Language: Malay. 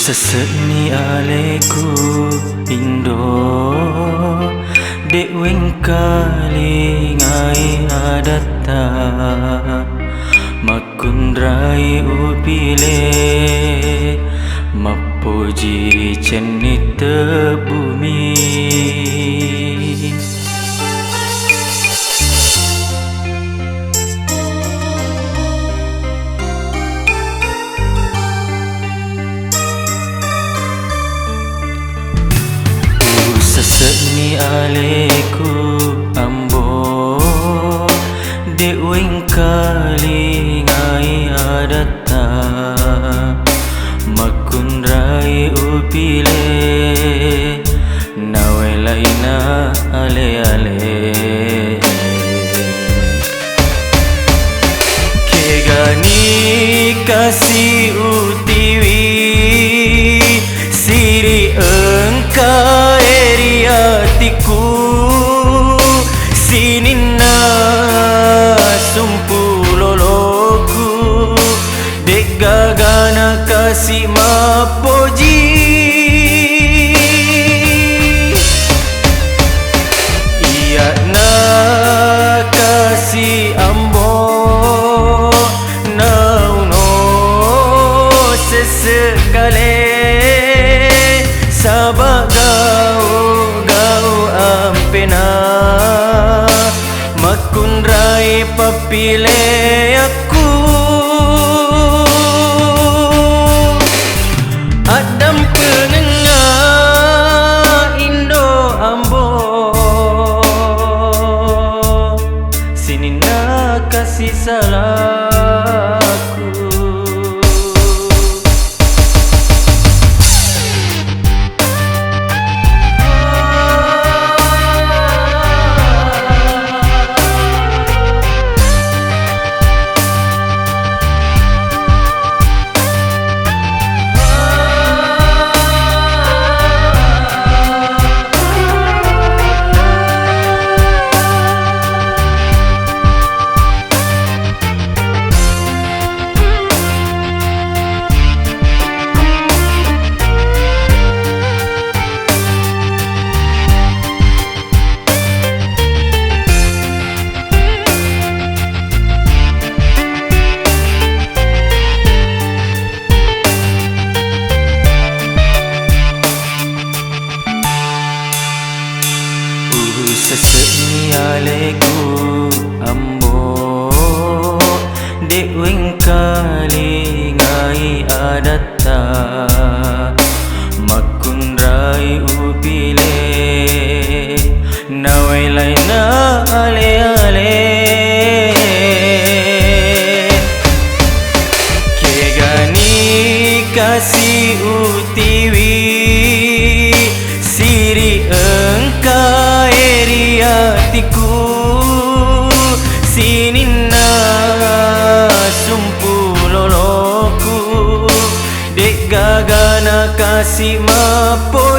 Seseni aleku Indo dek weng kali ngai adata makundrai upile mapuji cenit bumi. Seseni aleku ambo dek weng kali ngai adata makundrai upile nawe laina ale-ale kegani kasih utiwi siri engkau hatiku sinina sumpuloloku dek gagana kasih mapoji iya na kasih ambo nauno sesekale sabagau pena makundrai papile aku adam penengah Indo ambo sini nak kasih salahku. Seseni aleku ambo dek weng kali ngai adata makundrai upile nawe laina ale-ale kegani kasih utiwi siri engkau hatiku sinina sumpuloloku dek gagana kasih mapo